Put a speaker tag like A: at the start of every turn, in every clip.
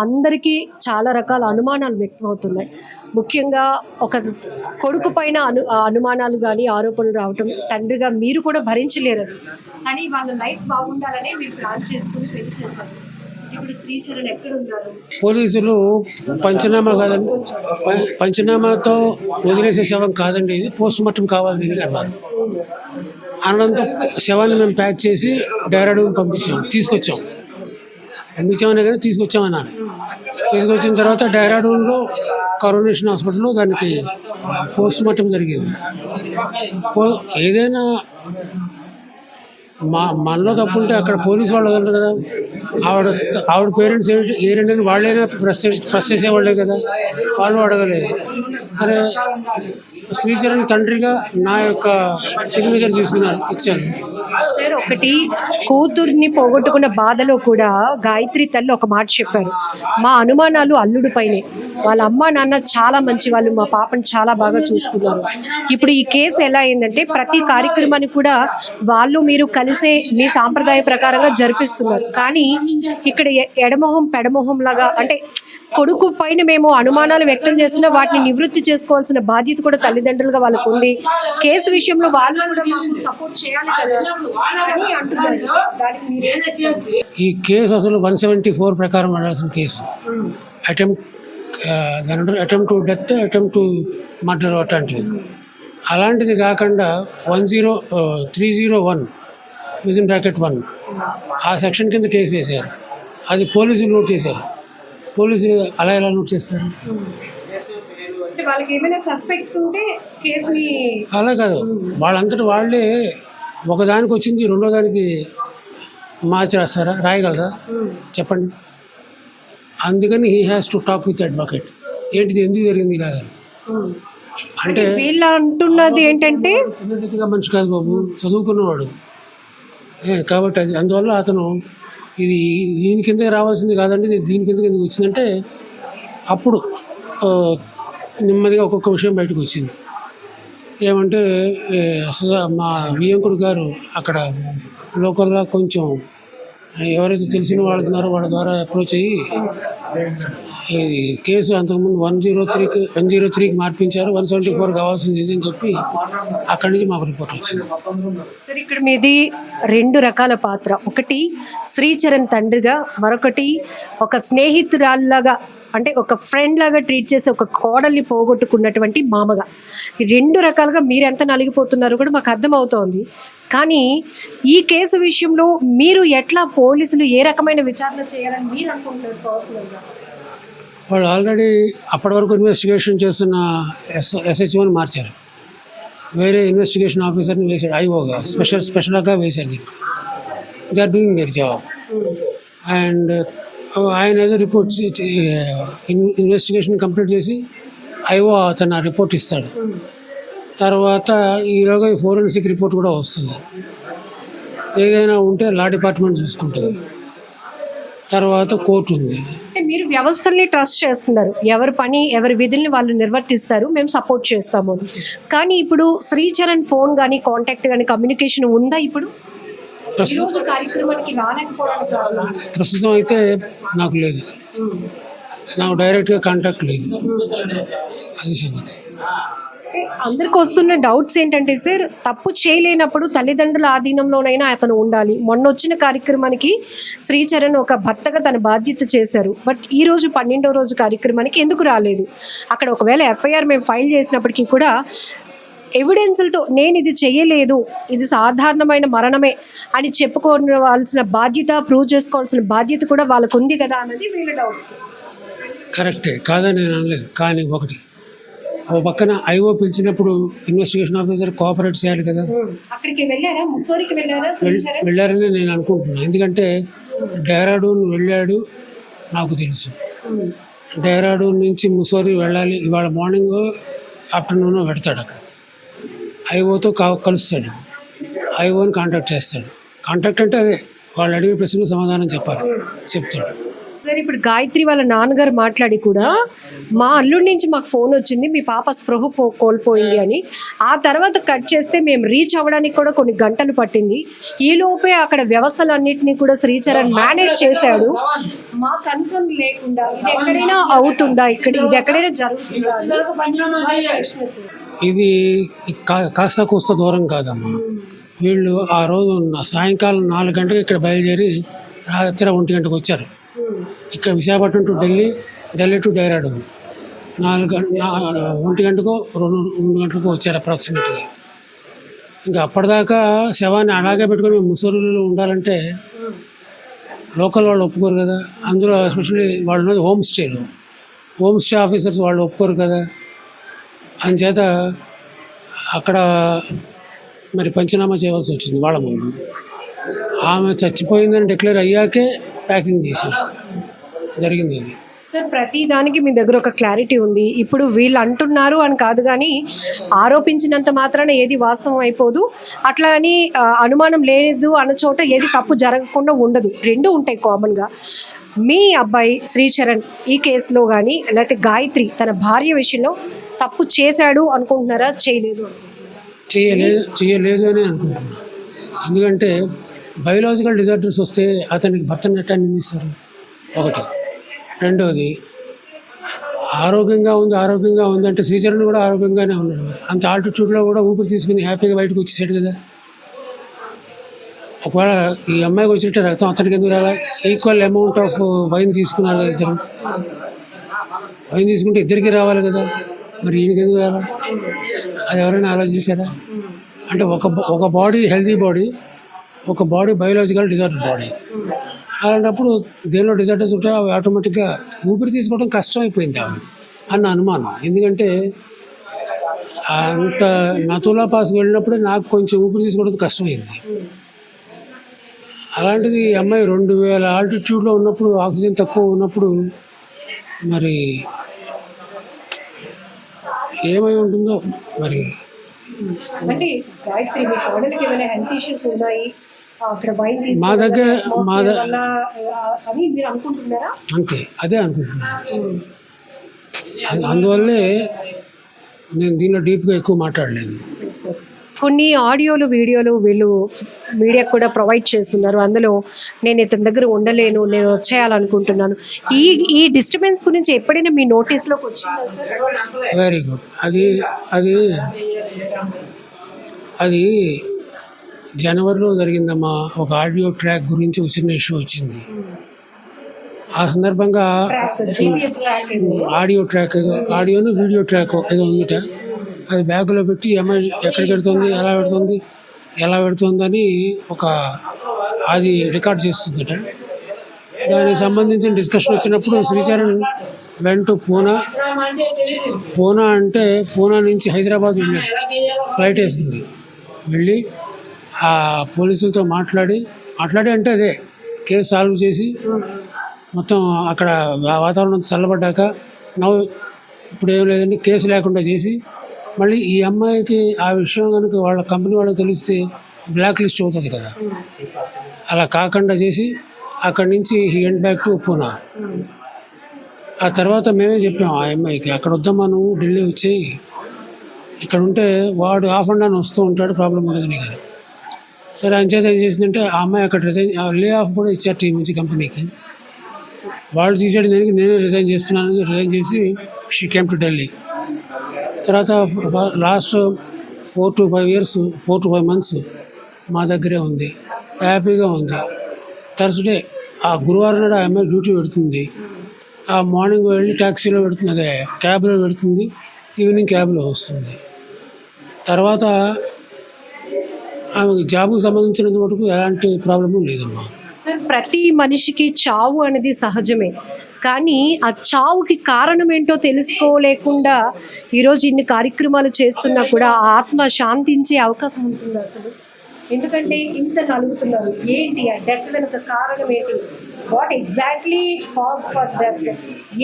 A: అందరికీ చాలా రకాల అనుమానాలు వ్యక్తమవుతున్నాయి. ముఖ్యంగా ఒక కొడుకు పైన అనుమానాలు గానీ, ఆరోపణలు రావటం తండ్రిగా మీరు కూడా భరించలేరని. కానీ వాళ్ళ లైఫ్ బాగుండాలనే మీరు ప్లాన్ చేసుకొని పెళ్లి చేశారు. ఇప్పుడు శ్రీచరణ్ ఎక్కడున్నారు?
B: పోలీసులు పంచనామా కాదండి, పంచనామాతో వదిలేసే శవం కాదండి, ఇది పోస్ట్ మార్టం కావాలి దీనికి అన్నారు. అనడంతో శవాన్ని మేము ప్యాక్ చేసి డైరెక్ట్గా పంపించామనే కానీ తీసుకొచ్చామన్నారు. తీసుకొచ్చిన తర్వాత డైరాడూన్లో కరోనేషన్ హాస్పిటల్లో దానికి పోస్ట్ మార్టం జరిగింది. ఏదైనా మనలో తప్పు ఉంటే అక్కడ పోలీసు వాళ్ళు వదలరు కదా. ఆవిడ పేరెంట్స్ ఏ రెండని వాళ్ళైనా ప్రెస్ చేసేవాళ్ళే కదా, వాళ్ళు అడగలేదు. సరే, శ్రీచరణ్ తండ్రిగా నా యొక్క సిగ్నేచర్ ఇచ్చాను.
A: సార్, ఒకటి కూతుర్ని పోగొట్టుకున్న బాధలో కూడా గాయత్రి తల్లి ఒక మాట చెప్పారు, మా అనుమానాలు అల్లుడు పైనే, వాళ్ళ అమ్మ నాన్న చాలా మంచి వాళ్ళు, మా పాపను చాలా బాగా చూసుకున్నారు. ఇప్పుడు ఈ కేసు ఎలా అయిందంటే ప్రతి కార్యక్రమాన్ని కూడా వాళ్ళు మీరు కలిసే మీ సాంప్రదాయ ప్రకారంగా జరిపిస్తున్నారు. కానీ ఇక్కడ ఎడమొహం పెడమొహం లాగా, అంటే కొడుకు పైన మేము అనుమానాలు వ్యక్తం చేస్తున్నా వాటిని నివృత్తి చేసుకోవాల్సిన బాధ్యత కూడా తల్లిదండ్రులుగా వాళ్ళకు ఉంది. కేసు విషయంలో వాళ్ళు కూడా మాకు సపోర్ట్ చేయాలి కదా అని అంటున్నారు. దానికి మీరేం చెప్తారు?
B: ఈ కేసు అసలు 174 ప్రకారం పడాల్సిన case. Attempt to death, attempt to murder అట్లాంటివి. అలాంటిది కాకుండా 301 (1) ఆ సెక్షన్ కింద కేసు వేశారు. అది పోలీసులు నోట్ చేశారు. పోలీసులు అలా ఎలా నోట్ చేస్తారు? అలా కాదు, వాళ్ళంతటి వాళ్ళే ఒకదానికి వచ్చింది రెండో దానికి మార్చి రాస్తారా, రాయగలరా చెప్పండి? అందుకని he has to talk with advocate. ఏంటిది, ఎందుకు జరిగింది ఇలాగా అంటే
A: వీళ్ళు అంటున్నది ఏంటంటే
B: చిన్నదిగా మనిషి కాదు బాబు, చదువుకున్నవాడు కాబట్టి అది అందువల్ల అతను ఇది దీని కింద రావాల్సింది కాదండి, దీని కింద ఎందుకు వచ్చిందంటే అప్పుడు నెమ్మదిగా ఒక్కొక్క విషయం బయటకు వచ్చింది. ఏమంటే మా వియంకుడు గారు అక్కడ లోకల్గా కొంచెం ఎవరైతే తెలిసిన వాళ్ళు ఉన్నారో వాళ్ళ ద్వారా అప్రోచ్ అయ్యి ఇది కేసు అంతకుముందు 103కి మార్పించారు, 174 కావాల్సింది ఇది అని చెప్పి అక్కడి నుంచి మాకు రిపోర్ట్ వచ్చింది.
A: సార్, ఇక్కడ మీది 2 రకాల పాత్ర. ఒకటి శ్రీచరణ్ తండ్రిగా, మరొకటి ఒక స్నేహితురాల్లాగా, అంటే ఒక ఫ్రెండ్ లాగా ట్రీట్ చేసి ఒక కోడల్ని పోగొట్టుకున్నటువంటి మామగా. ఈ 2 రకాలుగా మీరు ఎంత నలిగిపోతున్నారో కూడా మాకు అర్థమవుతోంది. కానీ ఈ కేసు విషయంలో మీరు ఎట్లా, పోలీసులు ఏ రకమైన విచారణ చేయాలని మీరు అనుకుంటున్నారు పర్సనల్గా?
B: వాళ్ళు ఆల్రెడీ అప్పటి వరకు ఇన్వెస్టిగేషన్ చేస్తున్న SHOని మార్చారు, వేరే ఇన్వెస్టిగేషన్ ఆఫీసర్ని వేశాడు, ఐఓగా స్పెషల్గా వేశాడు. They are doing their job. And ఆయన ఏదో రిపోర్ట్ ఇన్వెస్టిగేషన్ కంప్లీట్ చేసి ఐఓ తన రిపోర్ట్ ఇస్తాడు. తర్వాత ఈలోగా ఈ ఫోరెన్సిక్ రిపోర్ట్ కూడా వస్తుంది. ఏదైనా ఉంటే లా డిపార్ట్మెంట్ చూసుకుంటుంది. తర్వాత కోర్టు ఉంది.
A: మీరు వ్యవస్థల్ని ట్రస్ట్ చేస్తున్నారు, ఎవరి పని ఎవరి విధుల్ని వాళ్ళు నిర్వర్తిస్తారు, మేము సపోర్ట్ చేస్తాము. కానీ ఇప్పుడు శ్రీచరణ్ ఫోన్ కానీ, కాంటాక్ట్ కానీ, కమ్యూనికేషన్ ఉందా? ఇప్పుడు
B: ప్రస్తుతం అయితే నాకు లేదు, నాకు డైరెక్ట్గా కాంటాక్ట్ లేదు. అది సంగతి.
A: అందరికి వస్తున్న డౌట్స్ ఏంటంటే సార్, తప్పు చేయలేనప్పుడు తల్లిదండ్రుల ఆధీనంలోనైనా అతను ఉండాలి. మొన్న వచ్చిన కార్యక్రమానికి శ్రీచరణ్ ఒక భర్తగా తన బాధ్యత చేశారు. బట్ ఈ రోజు 12వ రోజు కార్యక్రమానికి ఎందుకు రాలేదు? అక్కడ ఒకవేళ ఎఫ్ఐఆర్ మేము ఫైల్ చేసినప్పటికీ కూడా ఎవిడెన్స్లతో నేను ఇది చేయలేదు, ఇది సాధారణమైన మరణమే అని చెప్పుకోవాల్సిన బాధ్యత, ప్రూవ్ చేసుకోవాల్సిన బాధ్యత కూడా వాళ్ళకు ఉంది కదా అన్నది వీళ్ళ డౌట్స్.
B: కరెక్టే, కాదని నేను అనలేదు. కానీ ఒకటి, ఓ పక్కన ఐఓ పిలిచినప్పుడు ఇన్వెస్టిగేషన్ ఆఫీసర్ కోఆపరేట్ చేయాలి కదా.
A: అక్కడికి వెళ్ళారా? ముస్సోరికి వెళ్ళారా?
B: వెళ్ళారని నేను అనుకుంటున్నాను. ఎందుకంటే డెహ్రాడూన్ వెళ్ళాడు నాకు తెలుసు. డెహ్రాడూన్ నుంచి ముస్సోరి వెళ్ళాలి, ఇవాళ మార్నింగ్ ఆఫ్టర్నూన్ పెడతాడు. అక్కడ ఐఓతో కలుస్తాడు, ఐఓని కాంటాక్ట్ చేస్తాడు. కాంటాక్ట్ అంటే అదే వాళ్ళు అడిగే ప్రశ్నలు సమాధానం చెప్తాడు.
A: సార్ ఇప్పుడు గాయత్రి వాళ్ళ నాన్నగారు మాట్లాడి కూడా మా అల్లుడి నుంచి మాకు ఫోన్ వచ్చింది మీ పాప స్పృహ కోల్పోయింది అని. ఆ తర్వాత కట్ చేస్తే మేము రీచ్ అవ్వడానికి కూడా కొన్ని గంటలు పట్టింది. ఈ లోపే అక్కడ వ్యవస్థలన్నింటినీ కూడా శ్రీచరణ్ మేనేజ్ చేశాడు. మా కన్సర్న్ లేకుండా ఇది ఎక్కడైనా అవుతుందా, ఇది ఎక్కడైనా జరుగుతుందా అని ప్రశ్న సార్.
B: ఇది కాస్త కూస్త దూరం కాదమ్మా. వీళ్ళు ఆ రోజు సాయంకాలం 4 గంటలకు ఇక్కడ బయలుదేరి రాత్రి 1 గంటకు వచ్చారు. ఇక్కడ విశాఖపట్నం టు ఢిల్లీ టు డెహ్రాడూన్ 1 గంటకో 2 గంటలకు వచ్చారు అప్రాక్సిమేట్గా. ఇంకా అప్పటిదాకా శవాన్ని అలాగే పెట్టుకొని ముసలిలో ఉండాలంటే లోకల్ వాళ్ళు ఒప్పుకోరు కదా. అందులో ఎస్పెషల్లీ వాళ్ళు ఉన్నది హోమ్ స్టే ఆఫీసర్స్ వాళ్ళు ఒప్పుకోరు కదా. అందుచేత అక్కడ మరి పంచనామా చేయవలసి వచ్చింది వాళ్ళ ముందు. ఆమె చచ్చిపోయిందని డిక్లేర్ అయ్యాకే ప్యాకింగ్ చేసి జరిగింది అది.
A: సార్ ప్రతి దానికి మీ దగ్గర ఒక క్లారిటీ ఉంది. ఇప్పుడు వీళ్ళు అంటున్నారు అని కాదు, కానీ ఆరోపించినంత మాత్రాన ఏది వాస్తవం అయిపోదు. అట్లా అని అనుమానం లేదు అన్న చోట ఏది తప్పు జరగకుండా ఉండదు. రెండు ఉంటాయి కామన్గా. మీ అబ్బాయి శ్రీచరణ్ ఈ కేసులో కానీ లేకపోతే గాయత్రి తన భార్య విషయంలో తప్పు చేశాడు అనుకుంటున్నారా, చేయలేదు
B: చేయలేదు అని అనుకుంటున్నాను. ఎందుకంటే బయోలాజికల్ డిజార్డర్స్ వస్తే అతనికి భర్తను ఎట్టా నిందిస్తారు ఒకటి. రెండోది ఆరోగ్యంగా ఉంది అంటే శ్రీచరణ్ కూడా ఆరోగ్యంగానే ఉన్నాడు. మరి అంత ఆల్టిట్యూడ్లో కూడా ఊపిరి తీసుకుని హ్యాపీగా బయటకు వచ్చేసాడు కదా. ఒకవేళ ఈ అమ్మాయికి వచ్చినట్టే రక్తం అతనికి ఎందుకు రాలా? ఈక్వల్ అమౌంట్ ఆఫ్ వైన్ తీసుకున్నారు కదా ఇద్దరు. వైన్ తీసుకుంటే ఇద్దరికి రావాలి కదా, మరి ఈయనకి ఎందుకు రాలా? అది ఎవరైనా ఆలోచించారా? అంటే ఒక బాడీ హెల్తీ బాడీ, ఒక బాడీ బయోలాజికల్ డిజార్డర్ బాడీ. అలాంటప్పుడు దేనిలో డిజార్డర్స్ ఉంటాయో అవి ఆటోమేటిక్గా ఊపిరి తీసుకోవడం కష్టం అయిపోయింది ఆవిడ అన్న అనుమానం. ఎందుకంటే అంత నతులా పాస్కి వెళ్ళినప్పుడే నాకు కొంచెం ఊపిరి తీసుకోవడం కష్టమైంది. అలాంటిది ఈ అమ్మాయి 2000 ఆల్టిట్యూడ్లో ఉన్నప్పుడు, ఆక్సిజన్ తక్కువ ఉన్నప్పుడు మరి ఏమై ఉంటుందో మరి.
A: అంటే గాయత్రి మీ కోడలికి ఏమైనా హెల్త్ ఇష్యూస్ ఉన్నాయి అక్కడ
B: మా దగ్గర
A: అని మీరు అనుకుంటున్నారా?
B: అంతే, అదే అనుకుంటున్నాను. అందువల్లే నేను దీనిలో డీప్గా ఎక్కువ మాట్లాడలేదు.
A: కొన్ని ఆడియోలు వీడియోలు వీళ్ళు మీడియాకు కూడా ప్రొవైడ్ చేస్తున్నారు. అందులో నేను ఇతని దగ్గర ఉండలేను, నేను వచ్చేయాలనుకుంటున్నాను. ఈ డిస్టర్బెన్స్ గురించి ఎప్పుడైనా మీ నోటీస్లోకి వచ్చిందా సార్?
B: Very good. అది జనవరిలో జరిగిందమ్మా. ఒక ఆడియో ట్రాక్ గురించి చిన్న ఇష్యూ వచ్చింది. ఆ సందర్భంగా ఆడియోను వీడియో ట్రాక్ ఏదో ఉందిట. అది బ్యాగులో పెట్టి అమ్మాయి ఎక్కడికి వెళ్తుంది, ఎలా పెడుతుందని అది రికార్డ్ చేస్తుందట. దానికి సంబంధించిన డిస్కషన్ వచ్చినప్పుడు శ్రీచరణ్ వెంట పూనా అంటే పూనా నుంచి హైదరాబాద్ వెళ్ళాడు. ఫ్లైట్ వేసుకుంది. వెళ్ళి ఆ పోలీసులతో మాట్లాడి అంటే అదే కేసు సాల్వ్ చేసి మొత్తం అక్కడ వాతావరణం చల్లబడ్డాక ఇప్పుడు ఏం లేదండి కేసు లేకుండా చేసి మళ్ళీ ఈ అమ్మాయికి ఆ విషయం కనుక వాళ్ళ కంపెనీ వాళ్ళకి తెలిస్తే బ్లాక్ లిస్ట్ అవుతుంది కదా, అలా కాకుండా చేసి అక్కడి నుంచి he went back to Poona. ఆ తర్వాత మేమే చెప్పాం ఆ అమ్మాయికి, అక్కడ వద్దమ్మా నువ్వు ఢిల్లీ వచ్చి ఇక్కడ ఉంటే వాడు ఆఫ్ అండ్ డౌన్ వస్తూ ఉంటాడు, ప్రాబ్లం ఉండదని గారు. సరే అంచేత ఏం చేసిందంటే ఆ అమ్మాయి అక్కడ లే ఆఫ్ కూడా ఇచ్చారు టీం నుంచి కంపెనీకి. వాళ్ళు తీసేయడం దానికి నేనే రిజైన్ చేసి షీ కేమ్ టు ఢిల్లీ. తర్వాత లాస్ట్ 4 to 5 months మా దగ్గరే ఉంది, హ్యాపీగా ఉంది. థర్స్డే ఆ గురువారం నాడు ఆ అమ్మాయి డ్యూటీ పెడుతుంది. ఆ మార్నింగ్ వెళ్ళి ట్యాక్సీలో పెడుతుంది, అదే క్యాబ్లో పెడుతుంది, ఈవినింగ్ క్యాబ్లో వస్తుంది. తర్వాత ఆమె జాబ్కి సంబంధించినంత మటుకు ఎలాంటి ప్రాబ్లము లేదమ్మా.
A: సార్ ప్రతి మనిషికి చావు అనేది సహజమే, కానీ ఆ చావుకి కారణం ఏంటో తెలుసుకోలేకుండా ఈరోజు ఇన్ని కార్యక్రమాలు చేస్తున్నా కూడా ఆత్మ శాంతించే అవకాశం ఉంటుంది అసలు? ఎందుకంటే ఇంత నలుగుతున్నారు, ఏంటి ఆ డెత్ వెనుక కారణం ఏంటి, what exactly cause for death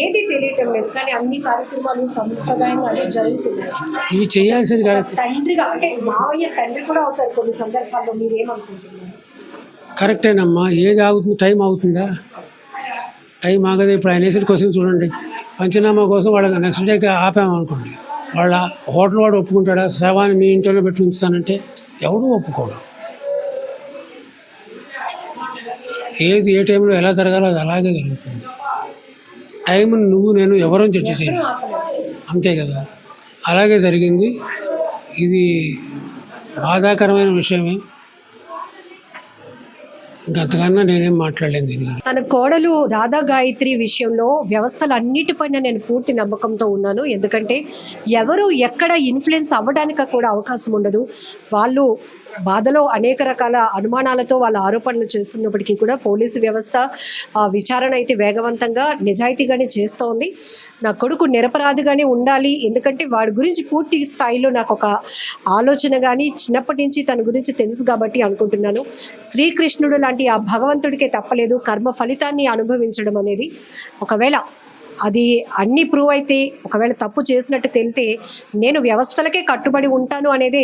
A: ఏది తెలియటం లేదు. కానీ అన్ని కార్యక్రమాలు సంప్రదాయంగా అన్నీ జరుగుతున్నాయి.
B: ఇవి చేయాల్సిన
A: తండ్రిగా అంటే మావయ్య తండ్రి కూడా అవుతారు కొన్ని సందర్భాల్లో. మీరేమనుకుంటున్నారు?
B: కరెక్టేనమ్మా. ఏది ఆగుతుంది? టైం అవుతుందా? టైం ఆగదు. ఇప్పుడు ఆయన వేసిన క్వశ్చన్ చూడండి, పంచనామా కోసం వాళ్ళకి నెక్స్ట్ డేకి ఆపామనుకోండి, వాళ్ళ హోటల్ వాడు ఒప్పుకుంటాడా? శవాన్ని మీ ఇంట్లో పెట్టి ఉంచుతానంటే ఎవడూ ఒప్పుకోడు. ఏది ఏ టైంలో ఎలా జరగాలో అది అలాగే జరుగుతుంది. టైంని నువ్వు నేను ఎవరూ జడ్జి చేయలేదు, అంతే కదా. అలాగే జరిగింది. ఇది బాధాకరమైన విషయమే. గతకన్నా నేనేం మాట్లాడలేను దీని గురించి.
A: తన కోడలు రాధా గాయత్రి విషయంలో వ్యవస్థలు అన్నిటిపైన నేను పూర్తి నమ్మకంతో ఉన్నాను. ఎందుకంటే ఎవరు ఎక్కడ ఇన్ఫ్లుయెన్స్ అవ్వడానికి కూడా అవకాశం ఉండదు. వాళ్ళు బాధలో అనేక రకాల అనుమానాలతో వాళ్ళ ఆరోపణలు చేస్తున్నప్పటికీ కూడా పోలీసు వ్యవస్థ విచారణ అయితే వేగవంతంగా నిజాయితీగానే చేస్తోంది. నా కొడుకు నిరపరాధిగానే ఉండాలి, ఎందుకంటే వాడి గురించి పూర్తి స్థాయిలో నాకు ఒక ఆలోచన కానీ చిన్నప్పటి నుంచి తన గురించి తెలుసు కాబట్టి అనుకుంటున్నాను. శ్రీకృష్ణుడు లాంటి ఆ భగవంతుడికే తప్పలేదు కర్మ ఫలితాన్ని అనుభవించడం అనేది. ఒకవేళ అది అన్నీ ప్రూవ్ అయితే, ఒకవేళ తప్పు చేసినట్టు తెలితే నేను వ్యవస్థలకే కట్టుబడి ఉంటాను అనేదే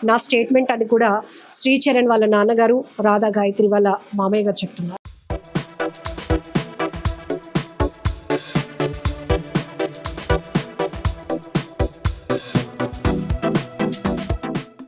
A: నా స్టేట్మెంట్ అని కూడా శ్రీచరణ్ వాళ్ళ నాన్నగారు, రాధా గాయత్రి వాళ్ళ మామయ్య గారు చెప్తున్నారు.